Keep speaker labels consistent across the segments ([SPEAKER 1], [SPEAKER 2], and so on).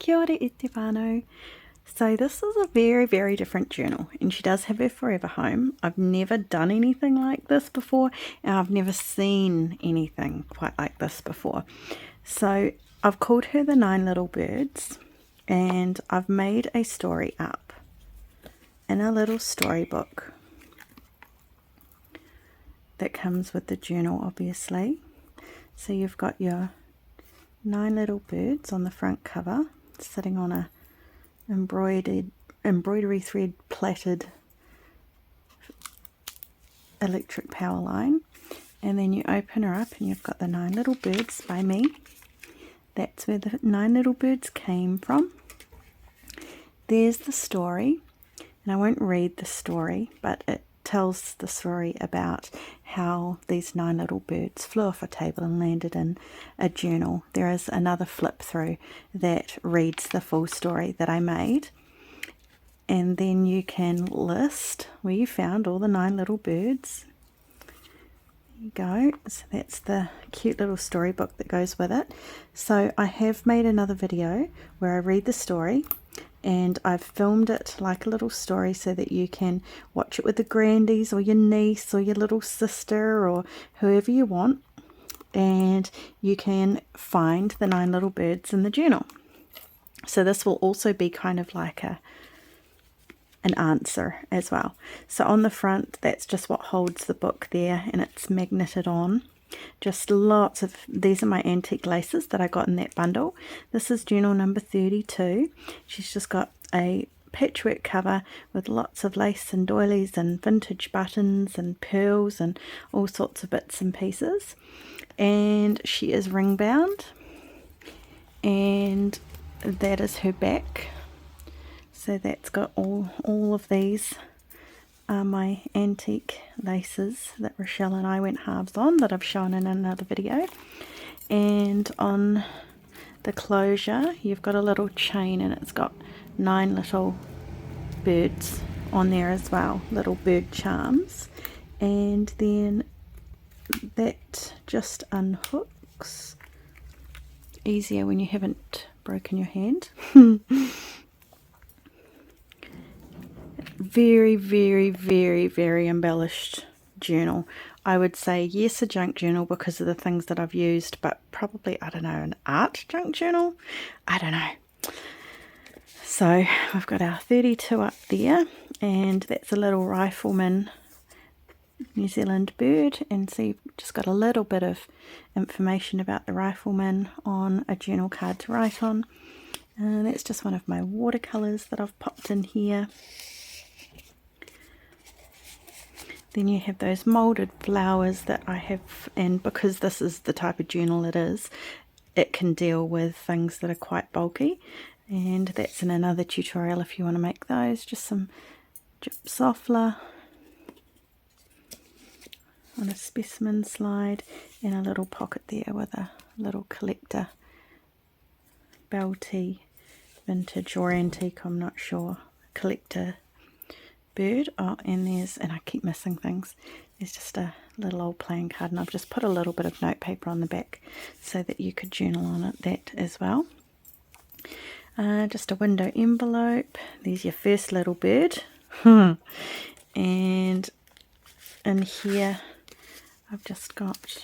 [SPEAKER 1] Kia ora e te whānau. So this is a very, very different journal, and she does have her forever home. I've never done anything like this before, and I've never seen anything quite like this before. So I've called her the 9 Little Birds, and I've made a story up in a little storybook that comes with the journal, obviously. So you've got your 9 little birds on the front cover, sitting on a embroidery thread plaited electric power line, and then you open her up and you've got the 9 Little Birds by me. That's where the 9 Little Birds came from. There's the story, and I won't read the story, but it tells the story about how these 9 little birds flew off a table and landed in a journal. There is another flip through that reads the full story that I made, and then you can list where you found all the 9 little birds. There you go. So that's the cute little storybook that goes with it. So I have made another video where I read the story, and I've filmed it like a little story so that you can watch it with the grandies or your niece or your little sister or whoever you want, and you can find the 9 little birds in the journal. So this will also be kind of like an answer as well. So on the front, that's just what holds the book there, and it's magneted on. Just lots of, these are my antique laces that I got in that bundle. This is journal number 32. She's just got a patchwork cover with lots of lace and doilies and vintage buttons and pearls and all sorts of bits and pieces. And she is ring bound, and that is her back. So that's got all of these are my antique laces that Rochelle and I went halves on, that I've shown in another video. And on the closure, you've got a little chain, and it's got 9 little birds on there as well, little bird charms. And then that just unhooks. Easier when you haven't broken your hand. Very, very, very, very embellished journal. I would say yes, a junk journal because of the things that I've used, but probably, I don't know, an art junk journal? I don't know. So we've got our 32 up there, and that's a little rifleman New Zealand bird, and so you've just got a little bit of information about the rifleman on a journal card to write on. And that's just one of my watercolours that I've popped in here. Then you have those moulded flowers that I have, and because this is the type of journal it is, it can deal with things that are quite bulky, and that's in another tutorial if you want to make those. Just some gypsophila on a specimen slide, and a little pocket there with a little collector Belty vintage or antique, I'm not sure, collector bird. Oh, and I keep missing things. There's just a little old playing card, and I've just put a little bit of notepaper on the back so that you could journal on it, that as well. Just a window envelope. There's your first little bird. And in here I've just got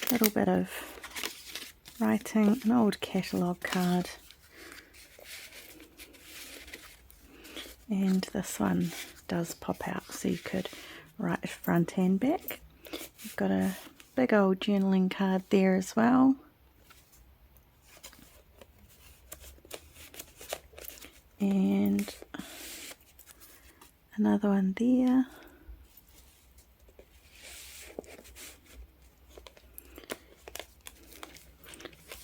[SPEAKER 1] a little bit of writing, an old catalogue card. And this one does pop out, so you could write front and back. You've got a big old journaling card there as well. And another one there.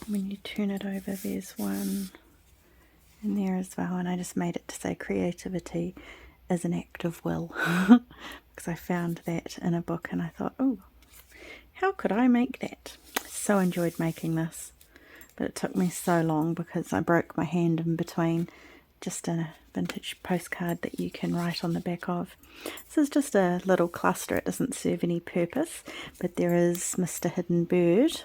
[SPEAKER 1] When you turn it over, there's one in there as well, and I just made it to say creativity is an act of will because I found that in a book, and I thought, oh, how could I make that? So enjoyed making this, but it took me so long because I broke my hand in between just a vintage postcard that you can write on the back of. This is just a little cluster. It doesn't serve any purpose, but there is Mr. Hidden Bird.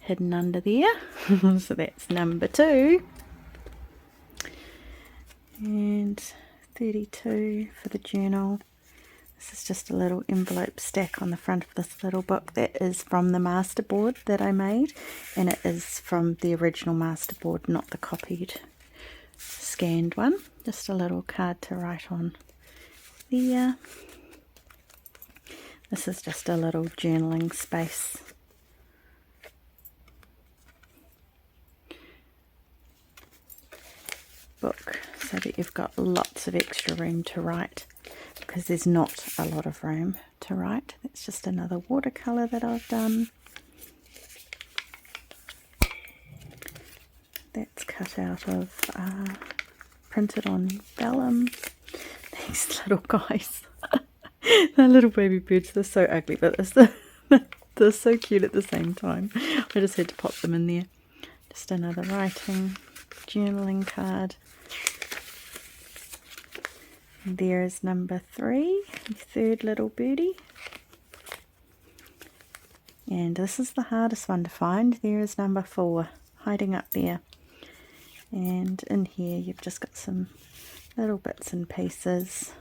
[SPEAKER 1] hidden under there. So that's number 2. And 32 for the journal. This is just a little envelope stack on the front of this little book. That is from the masterboard that I made, and it is from the original masterboard, not the copied scanned one. Just a little card to write on there. This is just a little journaling space. Book, so that you've got lots of extra room to write, because there's not a lot of room to write. That's just another watercolour that I've done. That's cut out of, printed on vellum. These little guys, they're little baby birds, they're so ugly, but they're so cute at the same time. I just had to pop them in there. Just another writing journaling card. And there is number 3, the third little birdie. And this is the hardest one to find. There is number 4, hiding up there. And in here you've just got some little bits and pieces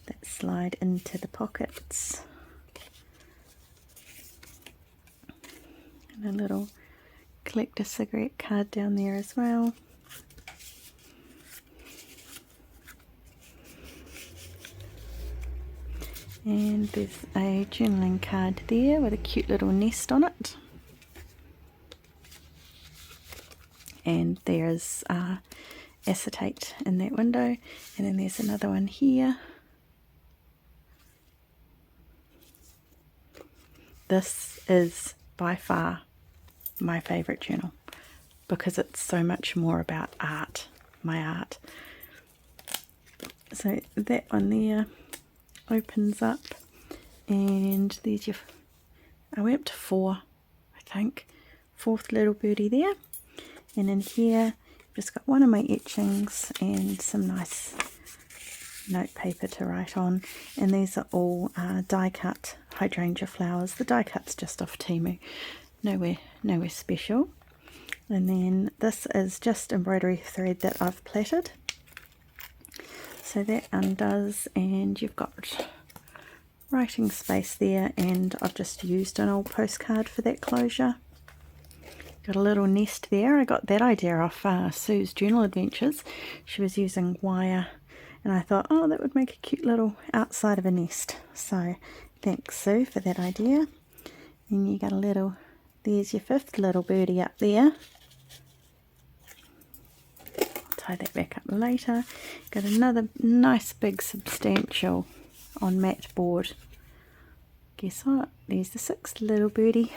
[SPEAKER 1] that slide into the pockets. And a little collector cigarette card down there as well. And there's a journaling card there with a cute little nest on it. And there's acetate in that window. And then there's another one here. This is by far my favourite journal, because it's so much more about art, my art. So that one there opens up, and there's your, I went up to 4, I think, 4th little birdie there. And in here I've just got one of my etchings and some nice note paper to write on, and these are all die cut hydrangea flowers. The die cut's just off Temu, nowhere special. And then this is just embroidery thread that I've plaited. So that undoes, and you've got writing space there, and I've just used an old postcard for that closure. Got a little nest there. I got that idea off Sue's Journal Adventures. She was using wire, and I thought, oh, that would make a cute little outside of a nest. So thanks, Sue, for that idea. And you got a little, there's your 5th little birdie up there. Tie that back up later. Got another nice big substantial on matte board. Guess what? There's the 6th little birdie.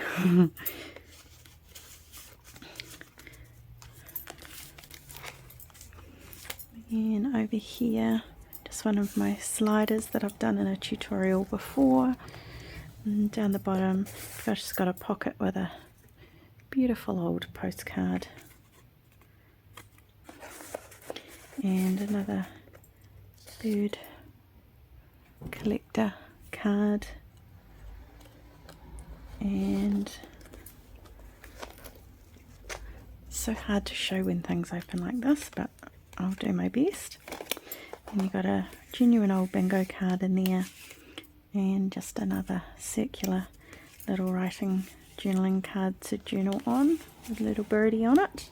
[SPEAKER 1] And over here, just one of my sliders that I've done in a tutorial before. And down the bottom, I've just got a pocket with a beautiful old postcard. And another bird collector card, and it's so hard to show when things open like this, but I'll do my best. And you've got a genuine old bingo card in there, and just another circular little writing journaling card to journal on with a little birdie on it.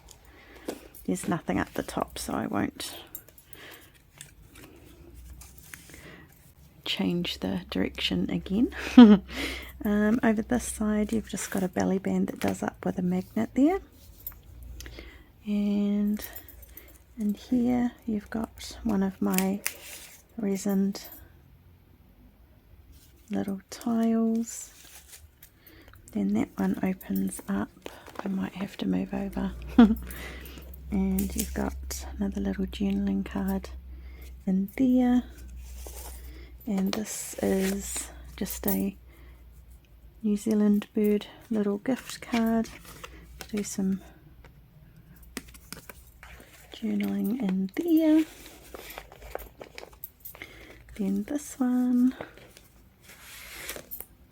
[SPEAKER 1] There's nothing at the top, so I won't change the direction again. Over this side you've just got a belly band that does up with a magnet there, and in here you've got one of my resined little tiles. Then that one opens up. I might have to move over. And you've got another little journaling card in there, and this is just a New Zealand bird little gift card. Do some journaling in there. Then this one,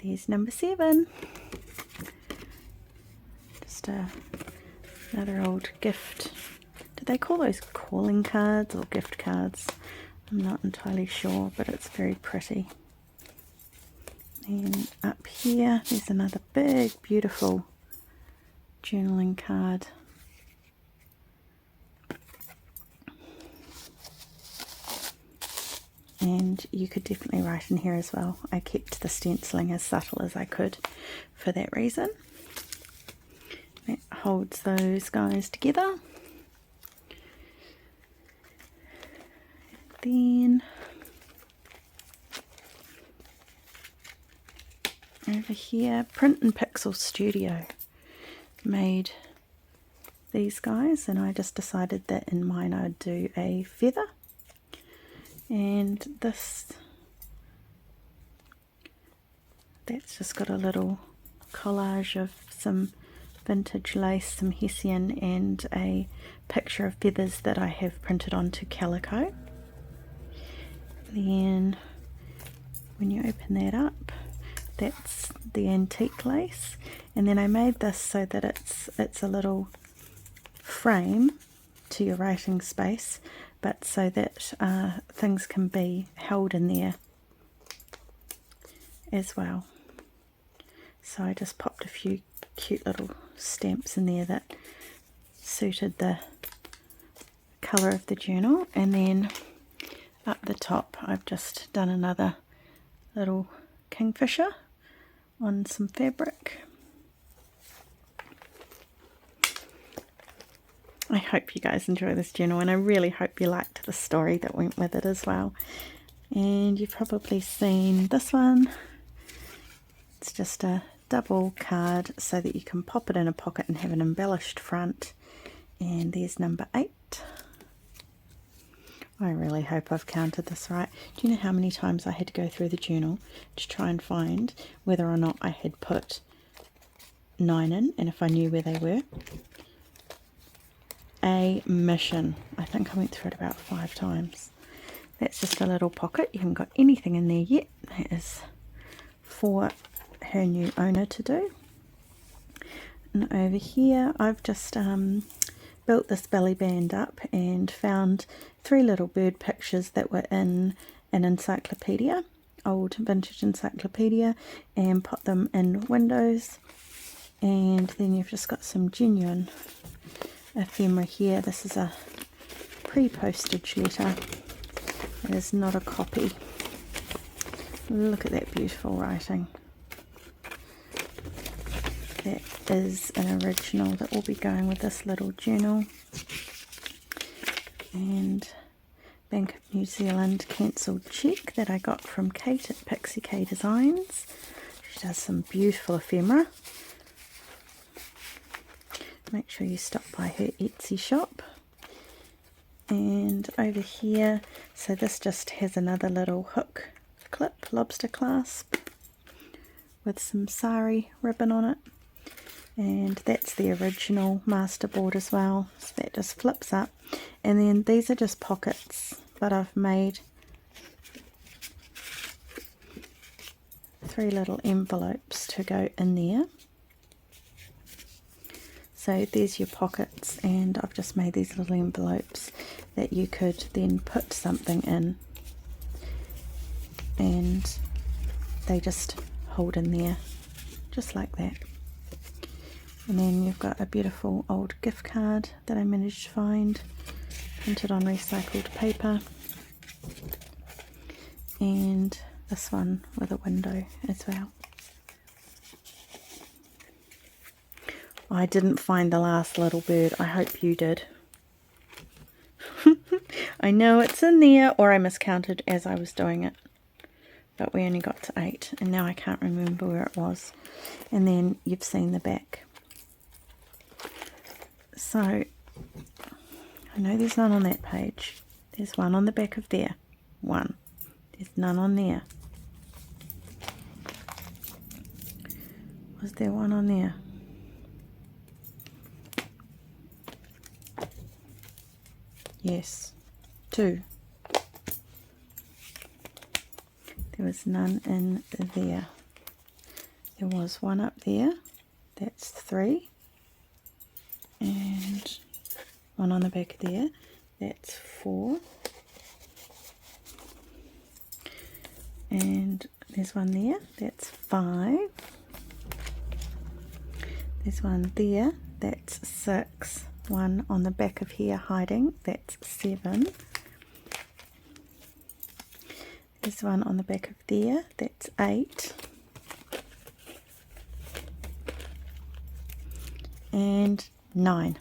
[SPEAKER 1] there's number 7. just another old gift. Do they call those calling cards or gift cards? I'm not entirely sure, but it's very pretty. And up here, there's another big, beautiful journaling card. And you could definitely write in here as well. I kept the stenciling as subtle as I could for that reason. That holds those guys together. Then over here, Print and Pixel Studio made these guys, and I just decided that in mine I'd do a feather. And this, that's just got a little collage of some vintage lace, some hessian, and a picture of feathers that I have printed onto calico. Then when you open that up, that's the antique lace, and then I made this so that it's a little frame to your writing space, but so that things can be held in there as well. So I just popped a few cute little stamps in there that suited the colour of the journal, and then up the top I've just done another little kingfisher on some fabric. I hope you guys enjoy this journal, and I really hope you liked the story that went with it as well. And you've probably seen this one. It's just a double card so that you can pop it in a pocket and have an embellished front. And there's number 8. I really hope I've counted this right. Do you know how many times I had to go through the journal to try and find whether or not I had put 9 in, and if I knew where they were? A mission. I think I went through it about 5 times. That's just a little pocket. You haven't got anything in there yet. That is for her new owner to do. And over here I've just built this belly band up and found 3 little bird pictures that were in an encyclopedia, old vintage encyclopedia, and put them in windows. And then you've just got some genuine ephemera here. This is a pre-postage letter. It is not a copy. Look at that beautiful writing. That is an original that will be going with this little journal. And Bank of New Zealand cancelled cheque that I got from Kate at Pixie K Designs. She does some beautiful ephemera. Make sure you stop by her Etsy shop. And over here, so this just has another little hook clip, lobster clasp with some sari ribbon on it. And that's the original masterboard as well, so that just flips up. And then these are just pockets, but I've made 3 little envelopes to go in there. So there's your pockets, and I've just made these little envelopes that you could then put something in, and they just hold in there just like that. And then you've got a beautiful old gift card that I managed to find, printed on recycled paper, and this one with a window as well. I didn't find the last little bird. I hope you did. I know it's in there, or I miscounted as I was doing it. But we only got to 8, and now I can't remember where it was. And then you've seen the back. So, I know there's none on that page. There's one on the back of there. 1. There's none on there. Was there one on there? Yes, 2. There was none in there. There was one up there. That's 3. and one on the back there, that's 4, and there's one there, that's 5, there's one there, that's 6, one on the back of here hiding, that's 7, there's one on the back of there, that's 8, and 9.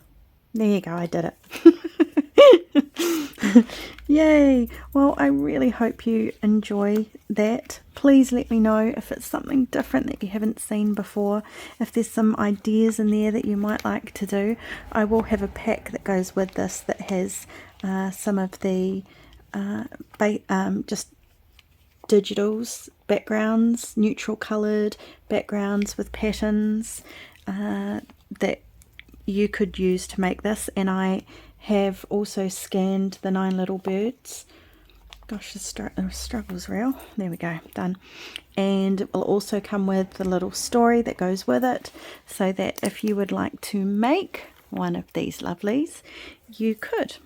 [SPEAKER 1] There you go, I did it. Yay! Well, I really hope you enjoy that. Please let me know if it's something different that you haven't seen before, if there's some ideas in there that you might like to do. I will have a pack that goes with this that has some of the just digitals, backgrounds, neutral coloured backgrounds with patterns that you could use to make this, and I have also scanned the 9 little birds. Gosh, the struggle's real. There we go, done. And it will also come with the little story that goes with it, so that if you would like to make one of these lovelies, you could.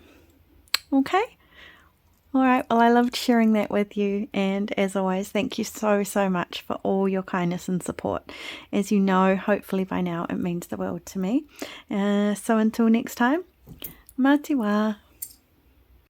[SPEAKER 1] Okay? Alright, well, I loved sharing that with you, and as always, thank you so much for all your kindness and support. As you know, hopefully by now, it means the world to me. So until next time, mā te wā.